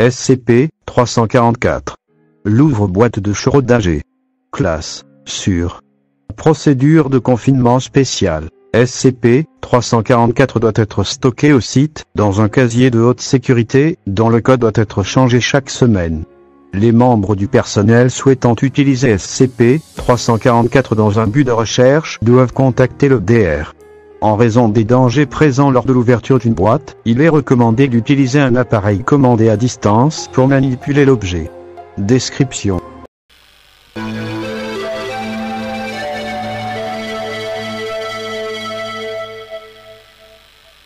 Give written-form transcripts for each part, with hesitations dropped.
SCP-344. L'ouvre-boîte de Schrödinger. Classe sûre. Procédure de confinement spéciale. SCP-344 doit être stocké au site, dans un casier de haute sécurité, dont le code doit être changé chaque semaine. Les membres du personnel souhaitant utiliser SCP-344 dans un but de recherche doivent contacter le DR. En raison des dangers présents lors de l'ouverture d'une boîte, il est recommandé d'utiliser un appareil commandé à distance pour manipuler l'objet. Description.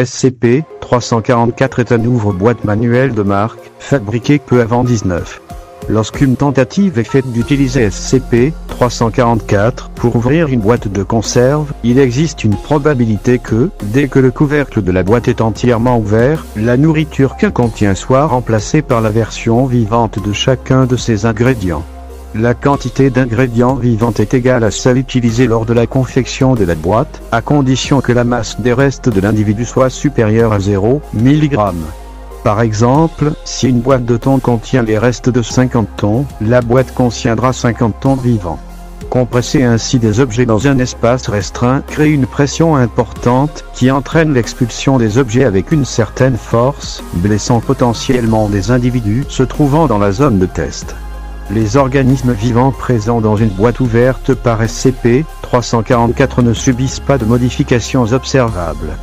SCP-344 est un ouvre-boîte manuel de marque, fabriqué peu avant 19. Lorsqu'une tentative est faite d'utiliser SCP-344 pour ouvrir une boîte de conserve, il existe une probabilité que, dès que le couvercle de la boîte est entièrement ouvert, la nourriture qu'elle contient soit remplacée par la version vivante de chacun de ses ingrédients. La quantité d'ingrédients vivants est égale à celle utilisée lors de la confection de la boîte, à condition que la masse des restes de l'individu soit supérieure à 0 mg. Par exemple, si une boîte de thon contient les restes de 50 thons, la boîte contiendra 50 thons vivants. Compresser ainsi des objets dans un espace restreint crée une pression importante qui entraîne l'expulsion des objets avec une certaine force, blessant potentiellement des individus se trouvant dans la zone de test. Les organismes vivants présents dans une boîte ouverte par SCP-344 ne subissent pas de modifications observables.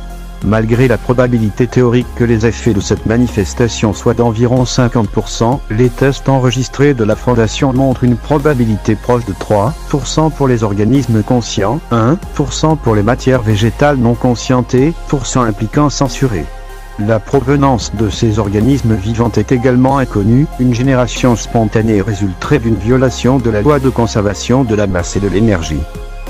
Malgré la probabilité théorique que les effets de cette manifestation soient d'environ 50%, les tests enregistrés de la Fondation montrent une probabilité proche de 3% pour les organismes conscients, 1% pour les matières végétales non conscientes et % impliquant censurés. La provenance de ces organismes vivants est également inconnue. Une génération spontanée résulterait d'une violation de la loi de conservation de la masse et de l'énergie.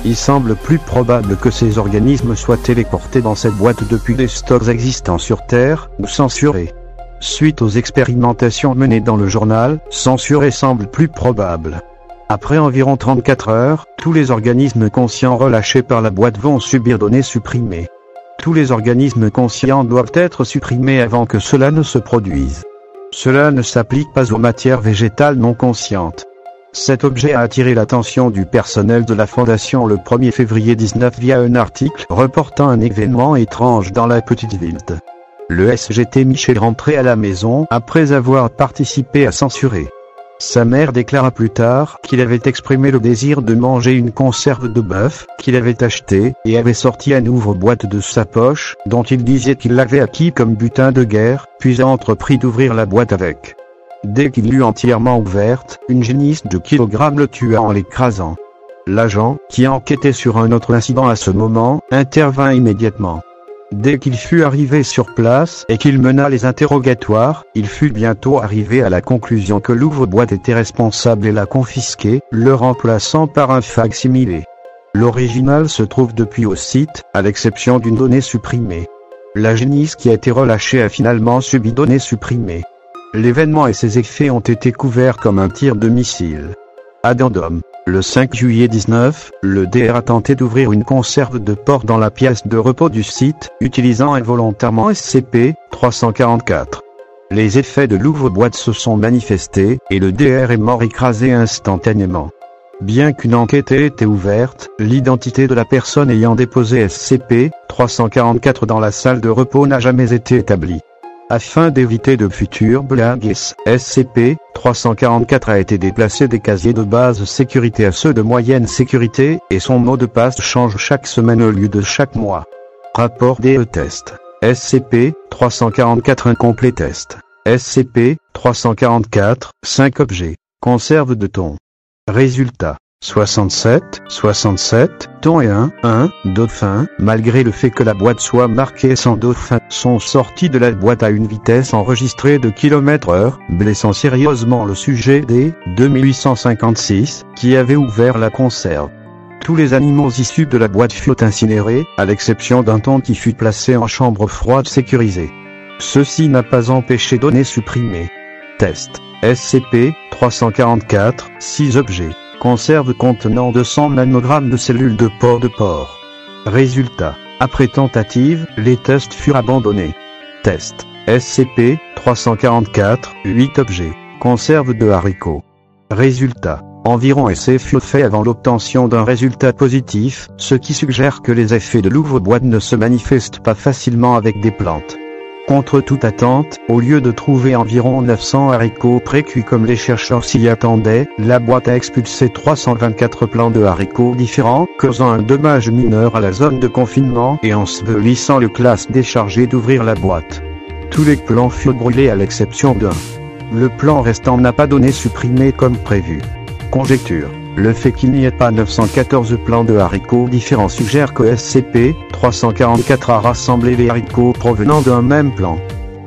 Il semble plus probable que ces organismes soient téléportés dans cette boîte depuis des stocks existants sur Terre, ou censurés. Suite aux expérimentations menées dans le journal, censurés semble plus probable. Après environ 34 heures, tous les organismes conscients relâchés par la boîte vont subir données supprimées. Tous les organismes conscients doivent être supprimés avant que cela ne se produise. Cela ne s'applique pas aux matières végétales non conscientes. Cet objet a attiré l'attention du personnel de la Fondation le 1er février 19 via un article reportant un événement étrange dans la petite ville. Le SGT Michel rentrait à la maison après avoir participé à censurer. Sa mère déclara plus tard qu'il avait exprimé le désir de manger une conserve de bœuf qu'il avait achetée et avait sorti un ouvre-boîte de sa poche, dont il disait qu'il l'avait acquis comme butin de guerre, puis a entrepris d'ouvrir la boîte avec. Dès qu'il l'eut entièrement ouverte, une génisse de kilogrammes le tua en l'écrasant. L'agent, qui enquêtait sur un autre incident à ce moment, intervint immédiatement. Dès qu'il fut arrivé sur place et qu'il mena les interrogatoires, il fut bientôt arrivé à la conclusion que l'ouvre-boîte était responsable et l'a confisqué, le remplaçant par un fac-similé. L'original se trouve depuis au site, à l'exception d'une donnée supprimée. La génisse qui a été relâchée a finalement subi données supprimées. L'événement et ses effets ont été couverts comme un tir de missile. Addendum. Le 5 juillet 19, le DR a tenté d'ouvrir une conserve de porc dans la pièce de repos du site, utilisant involontairement SCP-344. Les effets de l'ouvre-boîte se sont manifestés, et le DR est mort écrasé instantanément. Bien qu'une enquête ait été ouverte, l'identité de la personne ayant déposé SCP-344 dans la salle de repos n'a jamais été établie. Afin d'éviter de futures blagues, SCP-344 a été déplacé des casiers de basse sécurité à ceux de moyenne sécurité, et son mot de passe change chaque semaine au lieu de chaque mois. Rapport DE-Test. SCP-344 incomplet test. SCP-344, 5 objets. Conserve de thon. Résultat. 67 thon et 1 dauphin. Malgré le fait que la boîte soit marquée sans dauphin, sont sortis de la boîte à une vitesse enregistrée de km/h, blessant sérieusement le sujet des 2856 qui avait ouvert la conserve. Tous les animaux issus de la boîte furent incinérés, à l'exception d'un thon qui fut placé en chambre froide sécurisée. Ceci n'a pas empêché données supprimées. Test. SCP-344, 6 objets. Conserve contenant 200 nanogrammes de cellules de peau de porc. Résultat. Après tentative, les tests furent abandonnés. Test. SCP-344, 8 objets. Conserve de haricots. Résultat. Environ essais furent faits avant l'obtention d'un résultat positif, ce qui suggère que les effets de l'ouvre-boîte ne se manifestent pas facilement avec des plantes. Contre toute attente, au lieu de trouver environ 900 haricots précuits comme les chercheurs s'y attendaient, la boîte a expulsé 324 plants de haricots différents, causant un dommage mineur à la zone de confinement et ensevelissant le classe D chargé d'ouvrir la boîte. Tous les plants furent brûlés à l'exception d'un. Le plan restant n'a pas donné supprimé comme prévu. Conjecture. Le fait qu'il n'y ait pas 914 plants de haricots différents suggère que SCP-344 a rassemblé les haricots provenant d'un même plant.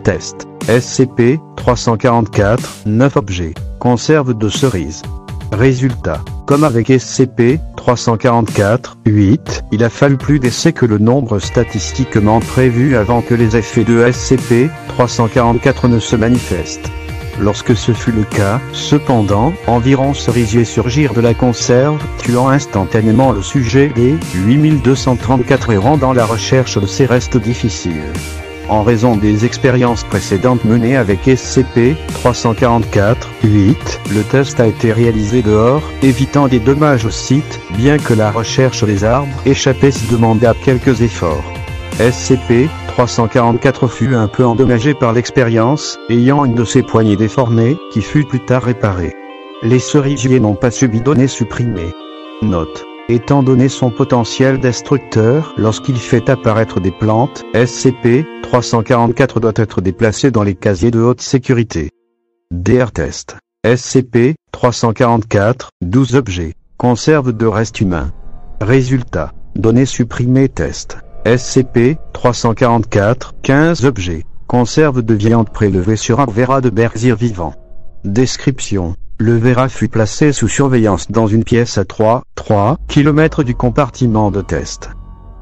Test. SCP-344, 9 objets. Conserve de cerises. Résultat. Comme avec SCP-344, 8, il a fallu plus d'essais que le nombre statistiquement prévu avant que les effets de SCP-344 ne se manifestent. Lorsque ce fut le cas, cependant, environ cerisiers surgirent de la conserve, tuant instantanément le sujet des 8234 et rendant la recherche de ces restes difficile. En raison des expériences précédentes menées avec SCP-344, 8, le test a été réalisé dehors, évitant des dommages au site, bien que la recherche des arbres échappés s'y demanda quelques efforts. SCP-344 fut un peu endommagé par l'expérience, ayant une de ses poignées déformées, qui fut plus tard réparée. Les cerisiers n'ont pas subi données supprimées. Note. Étant donné son potentiel destructeur lorsqu'il fait apparaître des plantes, SCP-344 doit être déplacé dans les casiers de haute sécurité. DR Test. SCP-344, 12 objets. Conserve de restes humains. Résultat. Données supprimées test. SCP-344, 15 objets. Conserve de viande prélevée sur un Vera de Berkshire vivant. Description. Le Vera fut placé sous surveillance dans une pièce à 3 km du compartiment de test.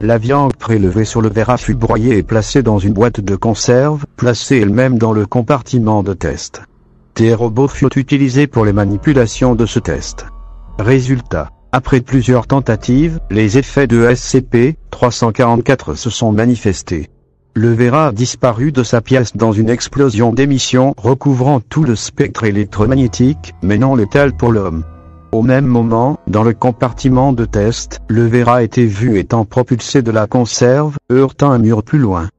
La viande prélevée sur le Vera fut broyée et placée dans une boîte de conserve, placée elle-même dans le compartiment de test. Des robots furent utilisés pour les manipulations de ce test. Résultat. Après plusieurs tentatives, les effets de SCP-344 se sont manifestés. Le Vera a disparu de sa pièce dans une explosion d'émissions recouvrant tout le spectre électromagnétique, mais non létale pour l'homme. Au même moment, dans le compartiment de test, le Vera a été vu étant propulsé de la conserve, heurtant un mur plus loin.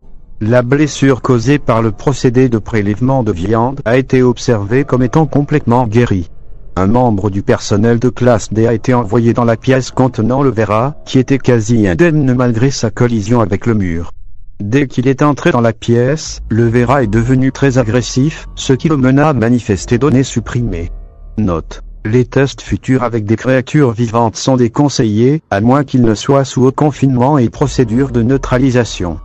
La blessure causée par le procédé de prélèvement de viande a été observée comme étant complètement guérie. Un membre du personnel de classe D a été envoyé dans la pièce contenant le Vera, qui était quasi indemne malgré sa collision avec le mur. Dès qu'il est entré dans la pièce, le Vera est devenu très agressif, ce qui le mena à manifester données supprimées. Note. Les tests futurs avec des créatures vivantes sont déconseillés, à moins qu'ils ne soient sous haut confinement et procédure de neutralisation.